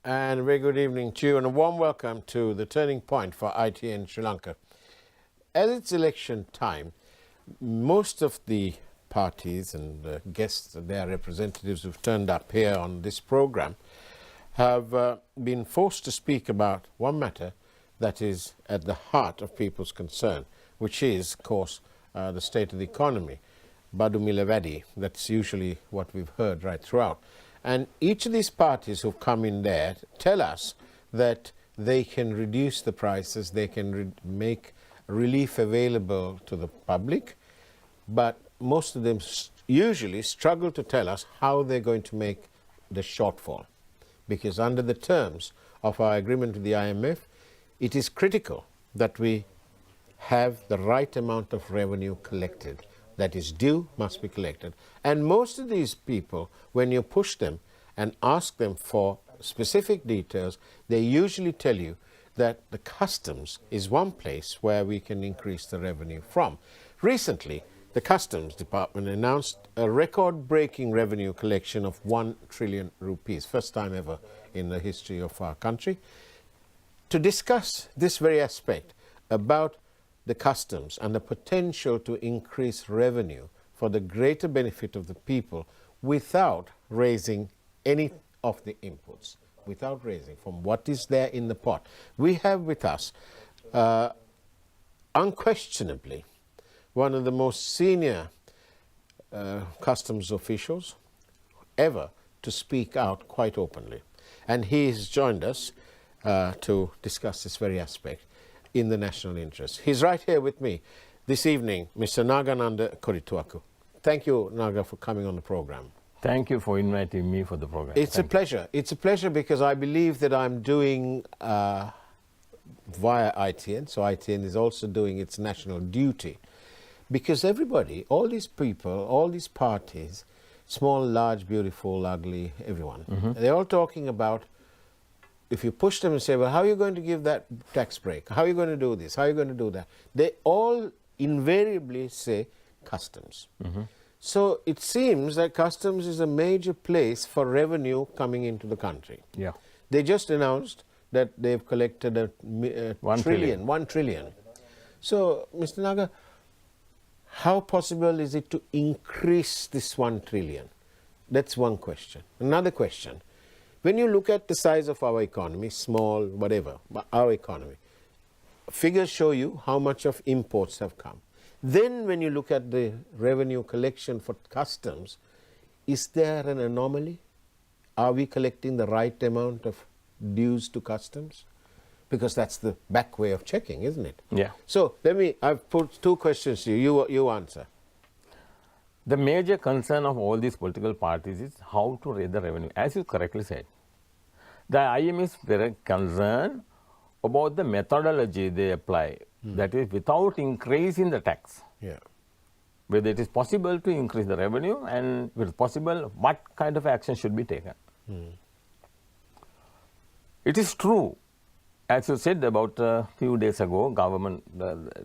And a very good evening to you and a warm welcome to the turning point for IT in Sri Lanka. As it's election time, most of the parties and guests, their representatives who've turned up here on this program have been forced to speak about one matter that is at the heart of people's concern, which is, of course, the state of the economy. Badu Milavadi, that's usually what we've heard right throughout. And each of these parties who've come in there tell us that they can reduce the prices, they can make relief available to the public, but most of them usually struggle to tell us how they're going to make the shortfall. Because under the terms of our agreement with the IMF, it is critical that we have the right amount of revenue collected. That is due must be collected. And most of these people, when you push them and ask them for specific details, they usually tell you that the customs is one place where we can increase the revenue from. Recently, the Customs Department announced a record-breaking revenue collection of 1 trillion rupees, first time ever in the history of our country. To discuss this very aspect about the customs and the potential to increase revenue for the greater benefit of the people without raising any of the inputs, without raising from what is there in the pot. We have with us, unquestionably, one of the most senior customs officials ever to speak out quite openly. And he has joined us to discuss this very aspect in the national interest. He's right here with me this evening, Mr. Nagananda Korituaku. Thank you, Naga, for coming on the program. Thank you for inviting me for the program. It's a pleasure. It's a pleasure because I believe that I'm doing via ITN, so ITN is also doing its national duty. Because everybody, all these people, all these parties, small, large, beautiful, ugly, everyone, they're all talking about, if you push them and say, well, how are you going to give that tax break? How are you going to do this? How are you going to do that? They all invariably say customs. So it seems that customs is a major place for revenue coming into the country. Yeah. They just announced that they've collected a 1 trillion. So, Mr. Naga, how possible is it to increase this 1 trillion? That's one question. Another question. When you look at the size of our economy, small, whatever, but our economy, figures show you how much of imports have come. Then when you look at the revenue collection for customs, is there an anomaly? Are we collecting the right amount of dues to customs? Because that's the back way of checking, isn't it? Yeah. So I've put two questions to you. You answer. The major concern of all these political parties is how to raise the revenue. As you correctly said, the IM is very concerned about the methodology they apply. That is, without increasing the tax. Yeah. Whether it is possible to increase the revenue, and if it is possible, what kind of action should be taken. It is true, as you said, about a few days ago, government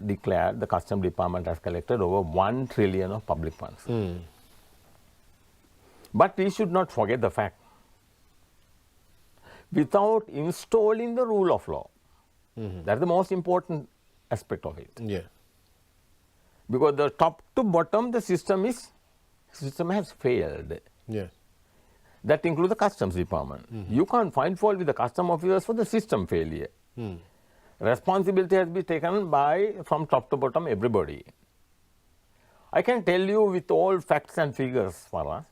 declared the Customs Department has collected over 1 trillion of public funds. But we should not forget the fact, without installing the rule of law, that's the most important aspect of it. Yeah. Because the top to bottom, the system has failed. Yeah. That includes the Customs Department. You can't find fault with the custom officers for the system failure. Responsibility has been taken by, from top to bottom, everybody. I can tell you with all facts and figures for us.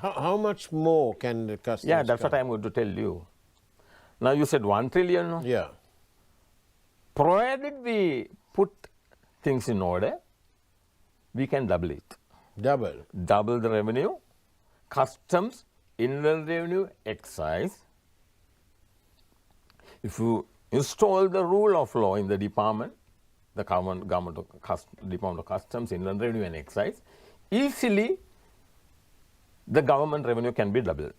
How much more can the customs? Yeah, that's what I'm going to tell you. Now you said 1 trillion. No? Yeah. Provided we put things in order, we can double it. Double? Double the revenue, customs, inland revenue, excise. If you install the rule of law in the department, the Department of Customs, Inland Revenue and Excise, easily the government revenue can be doubled.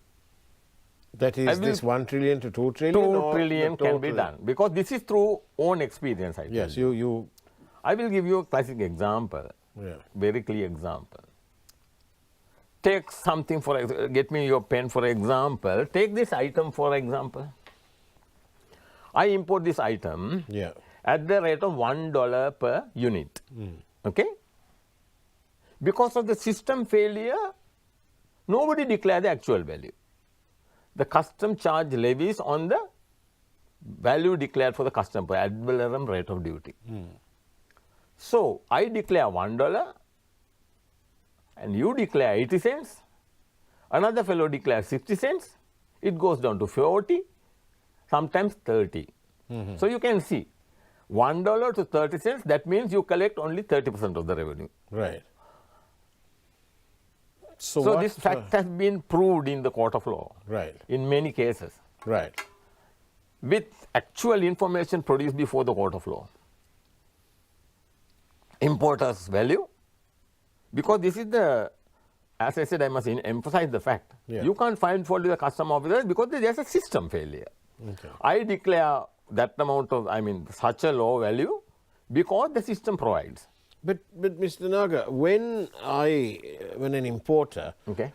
That is this 1 trillion to 2 trillion? 2 trillion can be done, because this is through own experience, I tell Yes, you. I will give you a classic example, very clear example. Take something get me your pen for example. Take this item for example. I import this item Yeah. at the rate of $1 per unit. Okay? Because of the system failure, nobody declared the actual value. The custom charge levies on the value declared for the custom per ad valorem rate of duty. So I declare $1 and you declare 80 cents. Another fellow declares 60 cents. It goes down to 40, sometimes 30. So you can see $1 to 30 cents, that means you collect only 30% of the revenue. Right. So this fact has been proved in the court of law. Right. In many cases. Right. With actual information produced before the court of law. Importer's value, because this is the, as I said, I must emphasize the fact. Yeah. You can't find fault with the custom officers because there's a system failure. Okay. I declare that amount of, such a low value because the system provides. But Mr. Naga, when an importer Okay.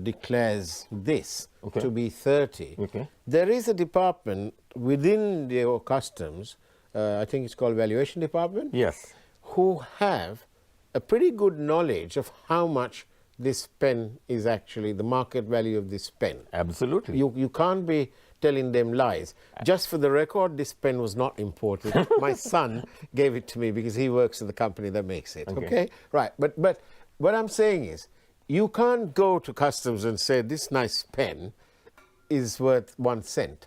Declares this Okay. to be 30, Okay. there is a department within your customs, I think it's called valuation department, Yes. who have a pretty good knowledge of how much this pen is actually, the market value of this pen. Absolutely. You can't be telling them lies. Just for the record, this pen was not imported. My son gave it to me because he works in the company that makes it. Okay? Right. But what I'm saying is, you can't go to customs and say this nice pen is worth 1 cent,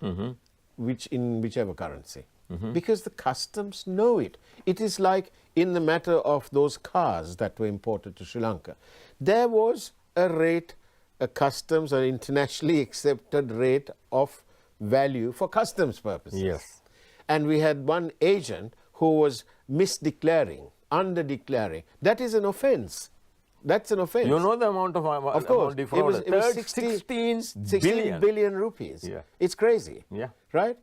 which in whichever currency. Because the customs know it. It is like in the matter of those cars that were imported to Sri Lanka. There was a rate, a customs or internationally accepted rate of value for customs purposes. Yes. And we had one agent who was misdeclaring, under-declaring. That is an offense. That's an offense. You know the amount of course. It was 16 billion rupees. Yeah. It's crazy. Yeah. Right?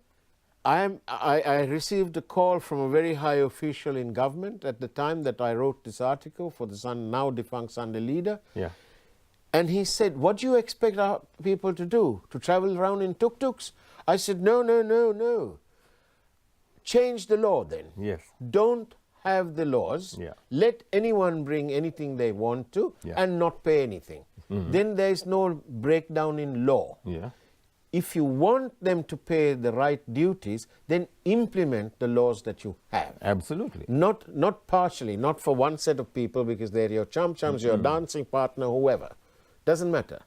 I received a call from a very high official in government at the time that I wrote this article for the now defunct Sunday Leader. Yeah. And he said, what do you expect our people to do? To travel around in tuk-tuks? I said, no. Change the law then. Yes. Don't have the laws. Yeah. Let anyone bring anything they want to and not pay anything. Then there is no breakdown in law. Yeah. If you want them to pay the right duties, then implement the laws that you have. Absolutely. Not partially, not for one set of people because they're your chum-chums, your dancing partner, whoever. Doesn't matter.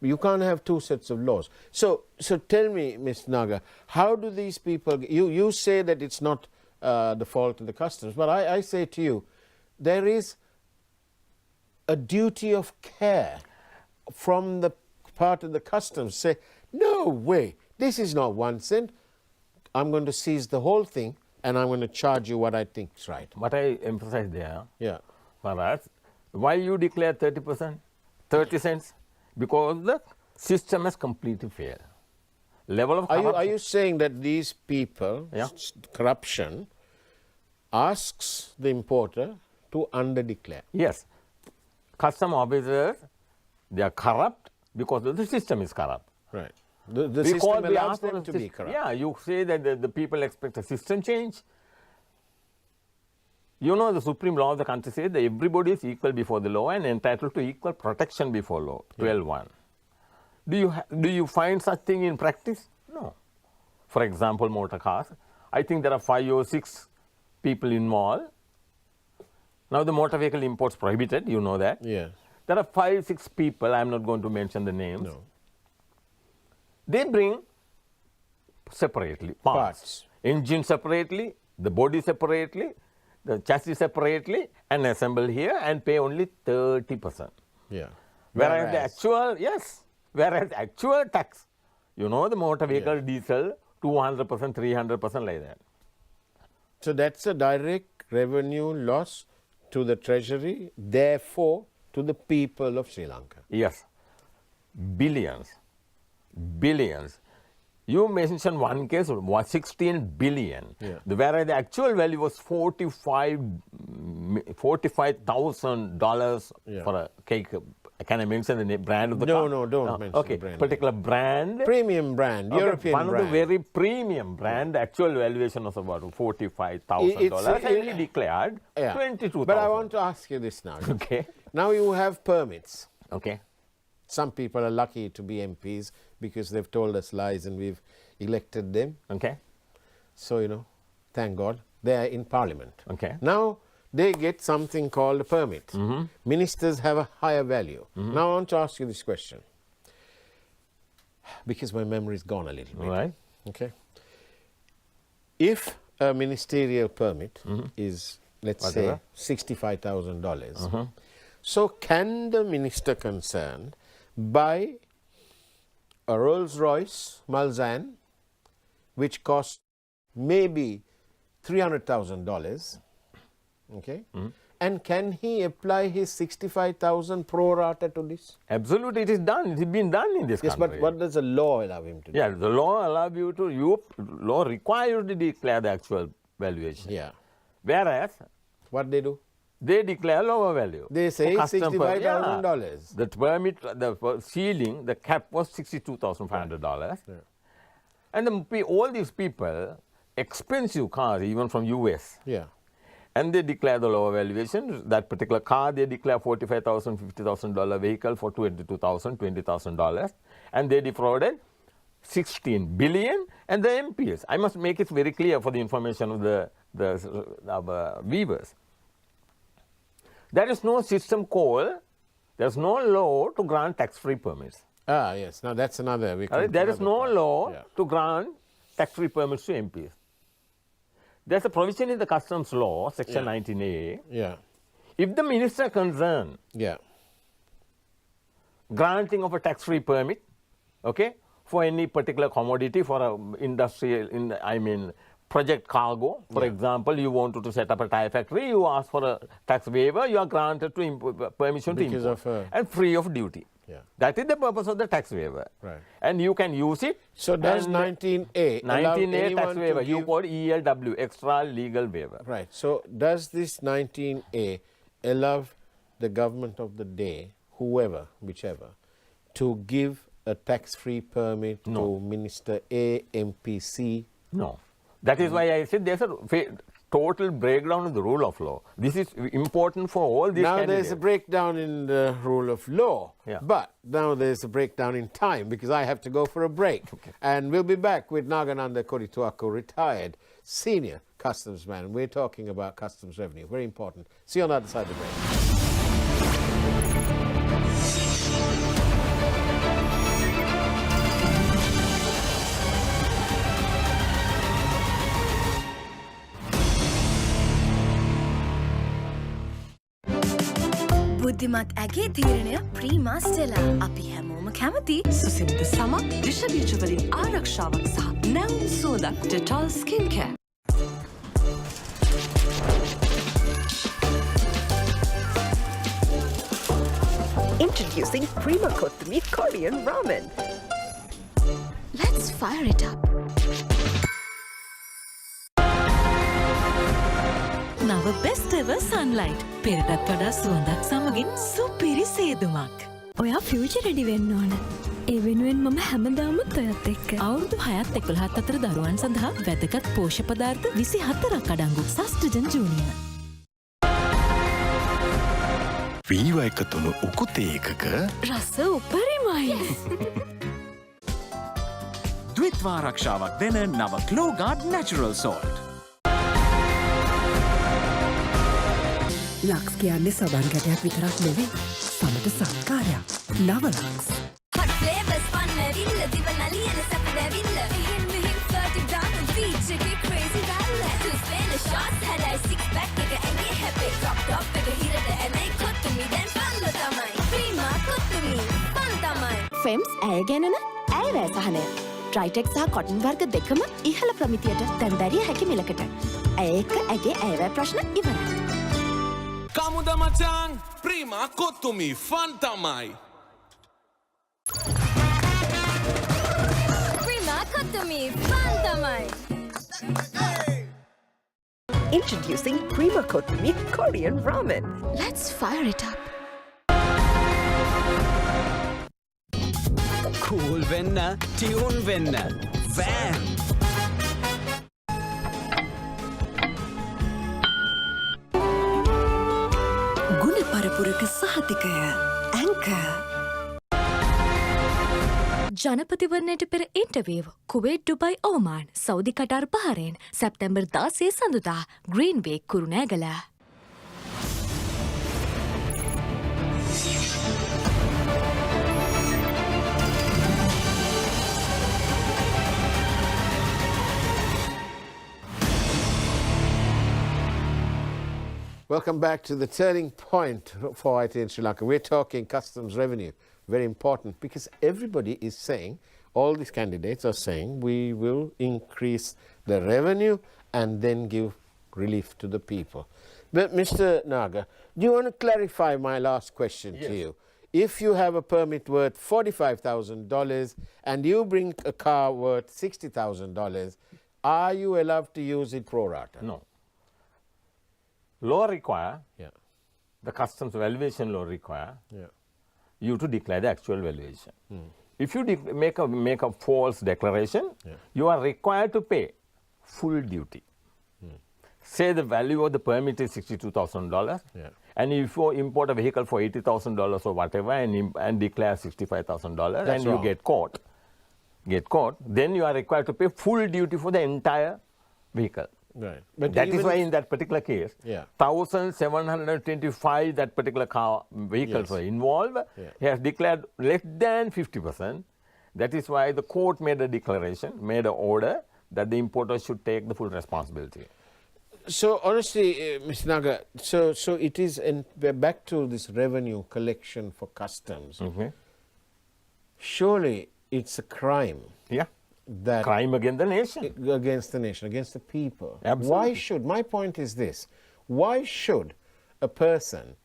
You can't have two sets of laws. So tell me, Ms. Naga, how do these people, you say that it's not the fault of the customs, but I say to you, there is a duty of care from the part of the customs. Say, no way, this is not 1 cent. I'm going to seize the whole thing and I'm going to charge you what I think is right. What I emphasize there, Yeah. Maharaj, why you declare 30%, 30 cents? Because the system has completely failed. Level of corruption. Are you saying that these people, Yeah. corruption, asks the importer to under-declare? Yes. Custom officers, they are corrupt because the system is corrupt. Right. The Because system we allows ask for them to the be corrupt. Yeah, you say that the people expect a system change. You know, the supreme law of the country says that everybody is equal before the law and entitled to equal protection before law, 12.1. Do you find such thing in practice? No. For example, motor cars. I think there are 5 or 6 people involved. Now the motor vehicle imports prohibited, you know that. Yes. There are 5, 6 people, I am not going to mention the names. No. They bring separately parts. Engine separately, the body separately, the chassis separately, and assemble here and pay only 30%. Yeah. Whereas the actual tax, you know, the motor vehicle diesel, 200%, 300% like that. So that's a direct revenue loss to the treasury, therefore to the people of Sri Lanka. Yes, billions. You mentioned one case was 16 billion, whereas the actual value was $45,000 for a cake. Can I mention the brand of the car? No, don't mention the brand. Particular brand. Premium brand, European one brand. One of the very premium brand, the actual valuation was about $45,000 and he declared 22,000. But I want to ask you this now. Okay. Now you have permits. Okay. Some people are lucky to be MPs because they've told us lies and we've elected them. Okay. So, thank God, they are in Parliament. Okay. Now they get something called a permit. Ministers have a higher value. Now I want to ask you this question, because my memory is gone a little bit. Right. Okay. If a ministerial permit is, let's say, $65,000, so can the minister concerned buy a Rolls-Royce Mulsanne, which costs maybe $300,000, okay? And can he apply his 65,000 pro rata to this? Absolutely, it is done. It has been done in this country. Yes, but what does the law allow him to do? Yeah, the law allows you to, law requires you to declare the actual valuation. Yeah. Whereas, what they do? They declare lower value. They say $65,000. The permit, the ceiling, the cap was $62,500. Yeah. And all these people, expensive cars, even from US. Yeah. And they declare the lower valuation. That particular car, they declare $45,000, $50,000 vehicle for $22,000, $20,000. And they defrauded 16 billion. And the MPs, I must make it very clear for the information of the viewers. There is no system called, there is no law to grant tax-free permits. Ah, yes. Now that's another. There is no law to grant tax-free permits to MPs. There's a provision in the customs law, section 19A. Yeah. If the minister concerned granting of a tax-free permit, okay, for any particular commodity, for a industrial, project cargo, for example, you wanted to set up a tire factory, you ask for a tax waiver, you are granted to permission to import and free of duty. Yeah. That is the purpose of the tax waiver. Right. And you can use it. So does 19A 19A tax waiver, you call ELW, extra legal waiver. Right. So does this 19A allow the government of the day, whoever, whichever, to give a tax-free permit to Minister A, MP C? No. That is why I said there's a total breakdown of the rule of law. This is important for all these candidates. Now there's a breakdown in the rule of law, but now there's a breakdown in time because I have to go for a break. Okay. And we'll be back with Nagananda Korituaku, retired senior customs man. We're talking about customs revenue, very important. See you on the other side of the break. බුද්ධිමත් ඇගේ තීරණය Prima ස්ටෙලා. අපි හැමෝම කැමති සුසිනිත සමක් විෂ බීජ වලින් ආරක්ෂාවක් සහ නැවුම් සුවඳක් Dettol Skin Care. Introducing Prima Kothmir Korean Ramen. Let's fire it up. Now best ever sunlight. පෙරටත් වඩා සුවඳක් සමගින් සුපිරි සේදුමක්. ඔයා ෆියුචර් රෙඩි වෙන්න ඕන. ඒ වෙනුවෙන් මම හැමදාමත් ඔයත් එක්ක. අවුරුදු 6ත් 11ත් අතර දරුවන් සඳහා වැදගත් පෝෂ්‍ය පදාර්ථ 24ක් අඩංගු සස්ටජන් ජූනියර්. වීවා එකතුණු උකුතේ එකක රස උපරිමයි. ද්විත්ව ආරක්ෂාවක් දෙන නව ක්ලෝගාඩ් නැචරල් සෝල්ට්. ලක්ස් කියන්නේ සබන් ගැටයක් විතරක් නෙවෙයි සමට සත්කාරයක්. නව ලක්ස්. Hot flavors fun ඇවිල්ල දිවනලියන සැප දැවිල්ල. එහෙන් මෙහෙන් flirty down and beach එකේ crazy රැල්ල. To spin a shots හැඩයි six pack එක ඇඟේ හැපේ drop top එක හිරට එමේ කොත්තුමි දැන් fun තමයි. Prima කොත්තුමි fun තමයි. ෆෙම්ස් ඇය ගැනන ඇයවැය සහනය. ට්‍රයිටෙක් සහ කොටන් වර්ග දෙකම ඉහළ ප්‍රමිතියට දැන් දැරිය හැකි මිලකට. ඇය එක්ක ඇගේ ඇයවැය ප්‍රශ්න ඉවරයි. Kamuda machang, prima kottumi, fun tamai. Prima කොත්තුමි ෆන්තමයි. Introducing Prima Kothumi Korean Ramen. Let's fire it up. Cool වෙන්න, tune වෙන්න. Van. ගුණ පරපුරක සහතිකය Anchor. ජනපතිවරණයට පෙර interview Kuwait Dubai Oman Saudi Qatar පහරෙන් සැප්තැම්බර් 16 සඳුදා Greenway Kurunegala. Welcome back to the turning point for IT in Sri Lanka. We're talking customs revenue, very important, because everybody is saying, all these candidates are saying, we will increase the revenue and then give relief to the people. But Mr. Naga, do you want to clarify my last question to you? If you have a permit worth $45,000 and you bring a car worth $60,000, are you allowed to use it pro rata? No. Law require, Yeah. the customs valuation law require Yeah. you to declare the actual valuation. If you make a false declaration, you are required to pay full duty. Say the value of the permit is $62,000, Yeah. and if you import a vehicle for $80,000 or whatever and declare $65,000 and wrong. you get caught, then you are required to pay full duty for the entire vehicle. Right. But That is even why if- in that particular case, Yeah. 1,725 that particular car vehicles Yes. were involved. Yeah. He has declared less than 50%. That is why the court made a declaration, made an order that the importer should take the full responsibility. So honestly, Mr. Naga, so it is, and we're back to this revenue collection for customs. Okay. Surely it's a crime Yeah. that Crime against the nation. against the nation, against the people. Why Absolutely. should, my point is this, why should a person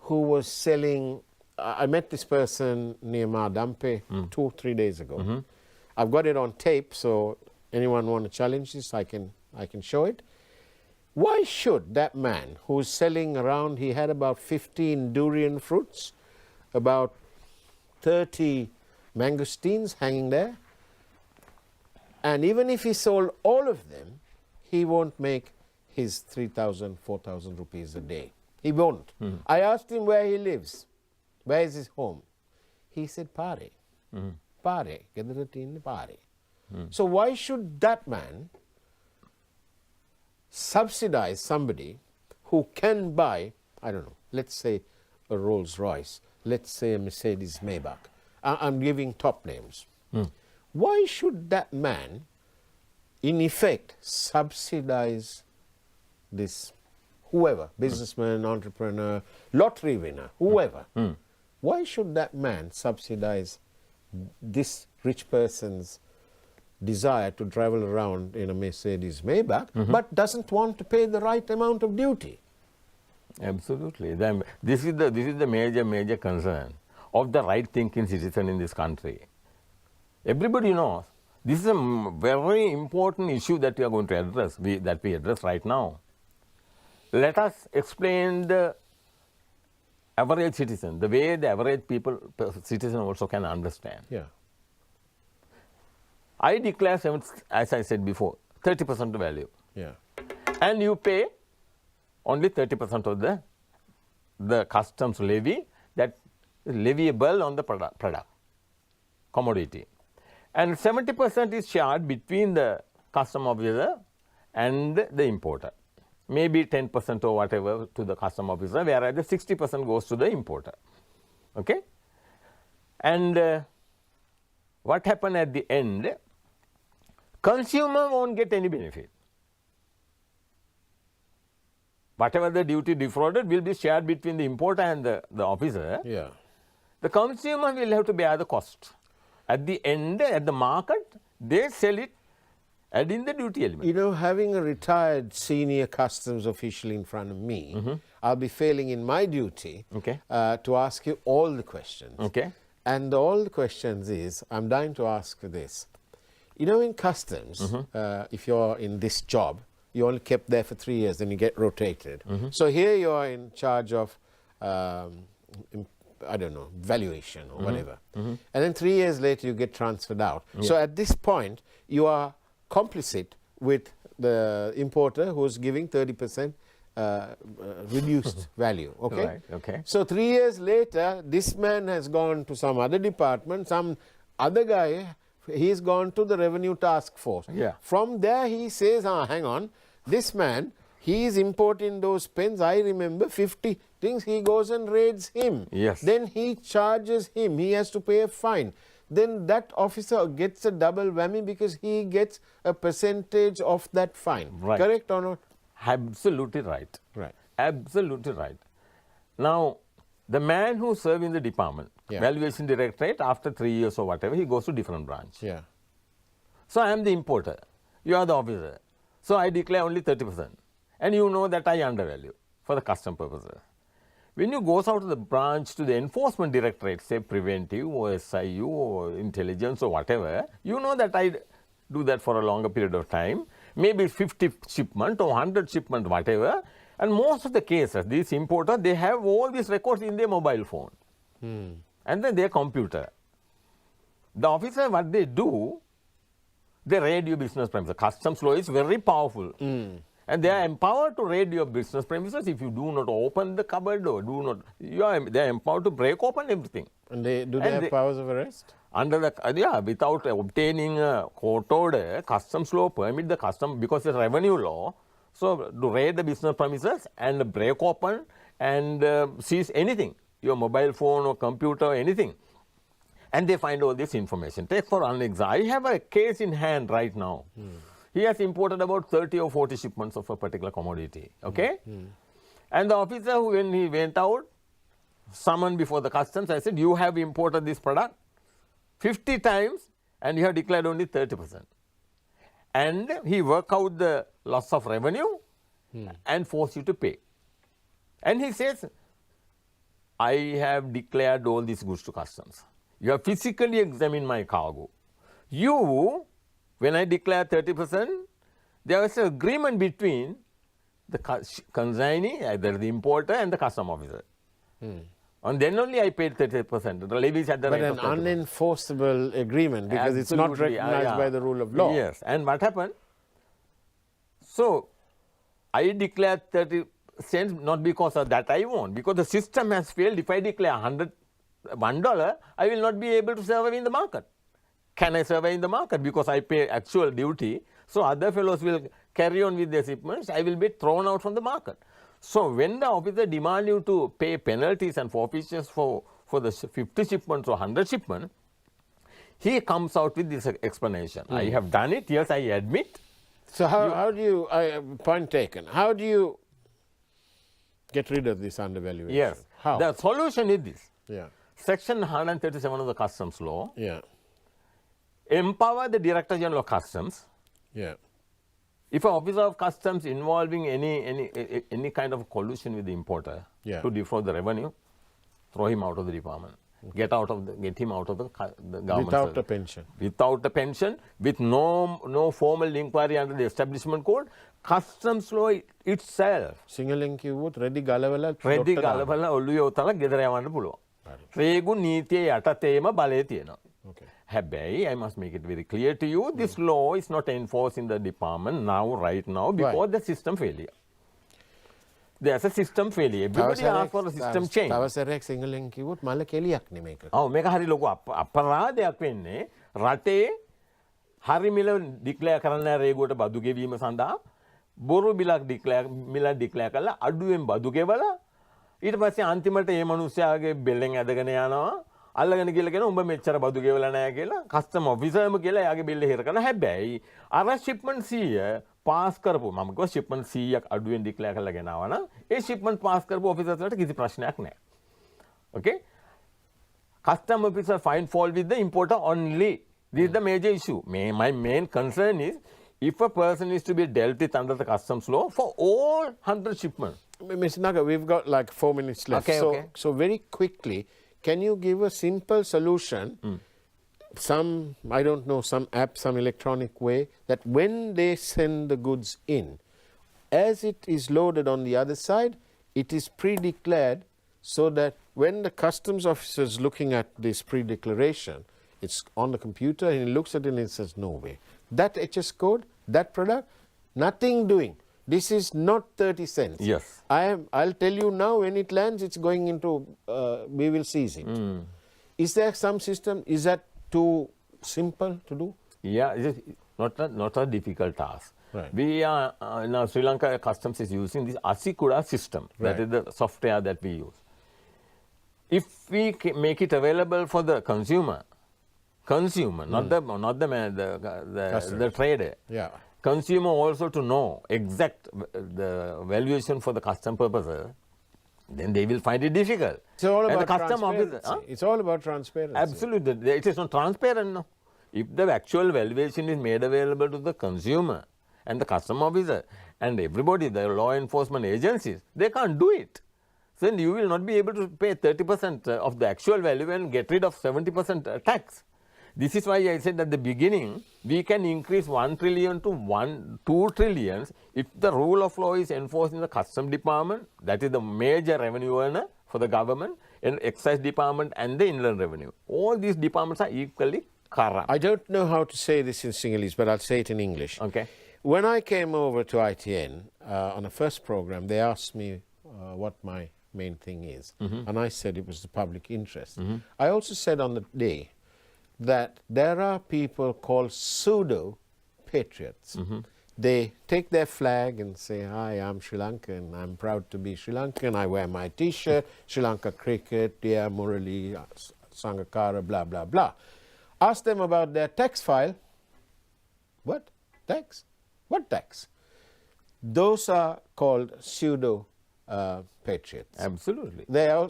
who was selling, I met this person near Madampe 2-3 days ago. I've got it on tape, so anyone want to challenge this, I can show it. Why should that man who's selling around, he had about 15 durian fruits, about 30 mangosteens hanging there, and even if he sold all of them, he won't make his 3,000, 4,000 rupees a day. He won't. I asked him where he lives. Where is his home? He said, Pare. Pare. Gedara tinne Pare. So why should that man subsidize somebody who can buy, I don't know, let's say a Rolls Royce, let's say a Mercedes Maybach. I'm giving top names. Why should that man, in effect, subsidize this, whoever, businessman, entrepreneur, lottery winner, whoever? Why should that man subsidize this rich person's desire to travel around in a Mercedes Maybach, but doesn't want to pay the right amount of duty? Absolutely. This is the major concern of the right-thinking citizen in this country. Everybody knows this is a very important issue that we are going to address, that we address right now. Let us explain the average citizen, the way the average citizen also can understand. Yeah. I declare, as I said before, 30% value. Yeah. And you pay only 30% of the customs levy that is leviable on the product, commodity. And 70% is shared between the custom officer and the importer. Maybe 10% or whatever to the custom officer, whereas the 60% goes to the importer. Okay? And what happened at the end? Consumer won't get any benefit. Whatever the duty defrauded will be shared between the importer and the officer. Yeah. The consumer will have to bear the cost. At the end, at the market, they sell it, adding the duty element. You know, having a retired senior customs official in front of me, I'll be failing in my duty to ask you all the questions. Okay. And all the questions is, I'm dying to ask this. You know, in customs, if you're in this job, you only kept there for 3 years, then you get rotated. So here you are in charge of, I don't know, valuation or whatever. And then 3 years later, you get transferred out. So at this point, you are complicit with the importer who's giving 30% reduced value. Okay? Right, okay. So 3 years later, this man has gone to some other department, some other guy, he's gone to the revenue task force. Yeah. From there, he says, hang on, this man, he is importing those pens. I remember 50 things. He goes and raids him. Yes. Then he charges him. He has to pay a fine. Then that officer gets a double whammy because he gets a percentage of that fine. Right. Correct or not? Absolutely right. Right. Absolutely right. Now, the man who's serving the department, valuation directorate, after 3 years or whatever, he goes to different branch. Yeah. So I am the importer. You are the officer. So I declare only 30%. And you know that I undervalue for the custom purposes. When you goes out of the branch to the enforcement directorate, say preventive or SIU or intelligence or whatever, you know that I do that for a longer period of time, maybe 50 shipment or 100 shipment, whatever. And most of the cases, these importers, they have all these records in their mobile phone and then their computer. The officer, what they do, they raid your business premises. Customs law is very powerful. And they are empowered to raid your business premises if you do not open the cupboard or do not. They are empowered to break open everything. And they have powers of arrest? Under the without obtaining a court order, customs law permit the custom because it's revenue law. So to raid the business premises and break open and seize anything, your mobile phone or computer or anything. And they find all this information. Take for an example, I have a case in hand right now. He has imported about 30 or 40 shipments of a particular commodity. Okay? And the officer, when he went out, summoned before the customs, I said, you have imported this product 50 times and you have declared only 30%. And he worked out the loss of revenue and forced you to pay. And he says, I have declared all these goods to customs. You have physically examined my cargo. You, when I declare 30%, there was an agreement between the consignee, either the importer and the custom officer. And then only I paid 30%. The levies at the But rate an of 30%. unenforceable agreement because it's not Absolutely, recognized by the rule of law. Yes. And what happened? So, I declared 30 cents not because of that I won, because the system has failed. If I declare $100, I will not be able to survive in the market. Can I survive in the market? Because I pay actual duty. So other fellows will carry on with their shipments. I will be thrown out from the market. So when the officer demands you to pay penalties and forfeitures for the 50 shipments or 100 shipments, he comes out with this explanation. I have done it. Yes, I admit. So how do you, point taken, how do you get rid of this undervaluation? Yes. How? The solution is this. Yeah. Section 137 of the Customs Law empower the Director General of Customs. Yeah. If an officer of customs involving any kind of collusion with the importer to defraud the revenue, throw him out of the department. Get him out of the government. Without a pension. Without a pension, with no formal inquiry under the Establishment Code. Customs law itself. Singaling කිව්වොත් රෙදි ගලවලා රෙදි ගලවලා ඔළුවේ උතලා ගෙදර යවන්න පුළුවන්. රේගු නීතියේ යටතේම බලය තියෙනවා. Habay, I must make it very clear to you, this law is not enforced in the department now, right now, because the system failure. There's a system failure. Everybody asks for a system change. තවසරයක් සිංහලෙන් කිව්වොත් මල කෙලියක් නෙමේක. මේක හරි ලොකු අපරාධයක් වෙන්නේ රටේ හරි මිල ඩික්ලෙයාර් කරන්න රේගුවට බදු ගෙවීම සඳහා බොරු මිලක් ඩික්ලෙයාර් කරලා අඩුවෙන් බදු ගෙවලා ඊට පස්සේ අන්තිමට මේ මිනිස්යාගේ බෙල්ලෙන් ඇදගෙන යනවා අල්ලගෙන කියලා කියන උඹ මෙච්චර බදු ගෙවලා නැහැ කියලා කස්ටම් ඔෆිසර්ම කියලා එයාගේ බිල්ල හිර කරන හැබැයි අර ෂිප්මන්ට් 100 පාස් කරපු මම කිව්වා ෂිප්මන්ට් 100ක් අඩුවෙන් ඩික්ලෙයාර් කරලා ගෙනාවා නම් ඒ ෂිප්මන්ට් පාස් කරපු ඔෆිසර්ස්ලට කිසි ප්‍රශ්නයක් නැහැ. Okay? Custom officer find fault with the importer only. This is the major issue. My main concern is if a person is to be dealt with under the customs law for all 100 shipments. Mr. Naga, we've got like 4 minutes left. Okay. So very quickly, can you give a simple solution some, I don't know, some app, some electronic way, that when they send the goods in, as it is loaded on the other side, it is pre-declared, so that when the customs officer is looking at this pre-declaration, it's on the computer and he looks at it and he says, no way. That HS code, that product, nothing doing. This is not 30 cents. Yes. I'll tell you now, when it lands, it's going into, we will seize it. Is there some system? Is that too simple to do? Yeah, it's not a difficult task. Right. We are, now Sri Lanka Customs is using this Asikuda system. Right. That is the software that we use. If we make it available for the consumer, not the trader. Yeah. Consumer also to know exact the valuation for the custom purposes, then they will find it difficult. It's all And about the custom transparency. officer, It's all about transparency. Absolutely. It is not transparent now. If the actual valuation is made available to the consumer and the custom officer and everybody, the law enforcement agencies, they can't do it. Then you will not be able to pay 30% of the actual value and get rid of 70% tax. This is why I said at the beginning, we can increase 1 trillion to 2 trillions if the rule of law is enforced in the custom department, that is the major revenue earner for the government, and excise department and the inland revenue. All these departments are equally corrupt. I don't know how to say this in Sinhalese, but I'll say it in English. Okay. When I came over to ITN on the first program, they asked me what my main thing is. And I said it was the public interest. I also said on the day that there are people called pseudo-patriots. They take their flag and say, hi, I'm Sri Lankan, I'm proud to be Sri Lankan, I wear my T-shirt, Sri Lanka cricket, dear Murali, Sangakkara, blah, blah, blah. Ask them about their tax file. What? Tax? What tax? Those are called pseudo-patriots. Absolutely. They are,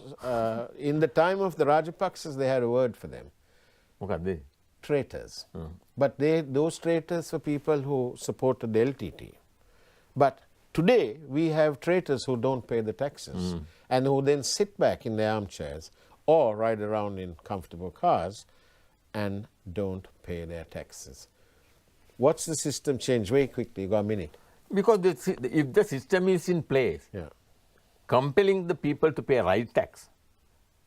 in the time of the Rajapaksas, they had a word for them. Okay. Traitors. But those traitors were people who supported the LTT. But today, we have traitors who don't pay the taxes and who then sit back in their armchairs or ride around in comfortable cars and don't pay their taxes. What's the system change? Very quickly, you got a minute. Because if the system is in place, compelling the people to pay right tax,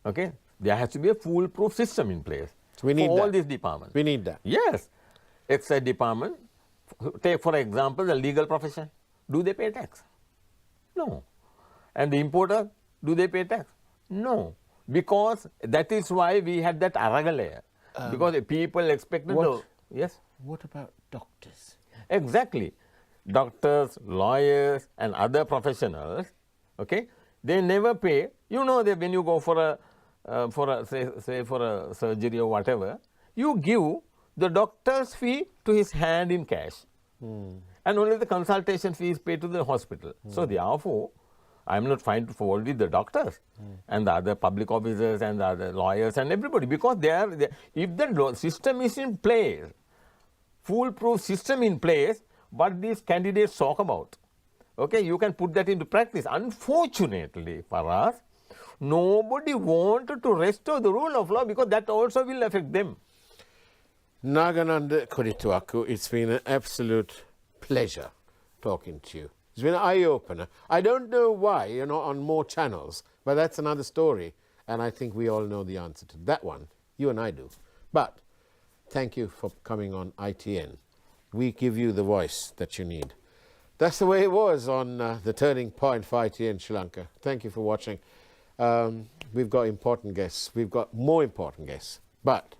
okay, there has to be a foolproof system in place. So we need for all that. these departments. We need that. Yes. Excise department, take for example the legal profession. Do they pay tax? No. And the importer, do they pay tax? No. Because that is why we had that Araga layer. Because the people expected yes. What about doctors? Exactly. Doctors, lawyers and other professionals, okay, they never pay. You know that when you go for a surgery or whatever, you give the doctor's fee to his hand in cash. And only the consultation fee is paid to the hospital. So therefore, I am not trying to fault with the doctors and the other public officers and the other lawyers and everybody, because if the system is in place, foolproof system in place, what these candidates talk about, okay, you can put that into practice. Unfortunately for us, nobody wanted to restore the rule of law because that also will affect them. Nagananda Kodituaku, it's been an absolute pleasure talking to you. It's been an eye-opener. I don't know why, on more channels, but that's another story. And I think we all know the answer to that one. You and I do. But thank you for coming on ITN. We give you the voice that you need. That's the way it was on the Turning Point for ITN Sri Lanka. Thank you for watching. We've got important guests. We've got more important guests. But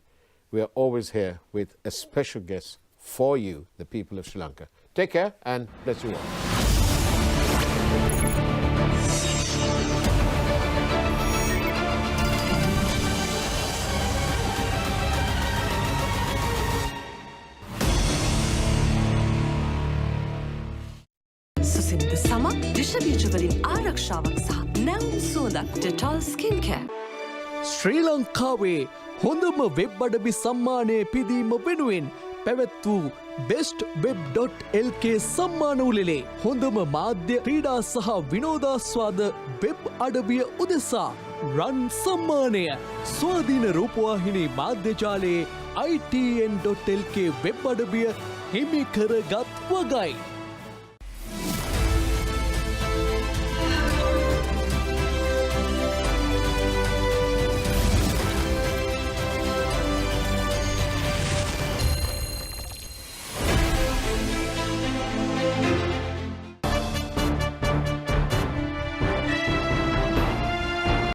we are always here with a special guest for you, the people of Sri Lanka. Take care and bless you all. සුසිනිද සමක් විෂබීජවලින් ආරක්ෂාවක් සහ නැවුම් සුවඳක් Dettol skin care. ශ්‍රී ලංකාවේ හොඳම web අඩවි සම්මානය පිදීම වෙනුවෙන් පැවැත් වූ bestweb.lk සම්මාන උළෙලේ හොඳම මාධ්‍ය ක්‍රීඩා සහ විනෝදාස්වාද වෙබ් අඩවිය උදෙසා රන් සම්මානය ස්වාධීන රූපවාහිනී මාධ්‍යජාලයේ itn.lk වෙබ් අඩවිය හිමි කරගත් වගයි.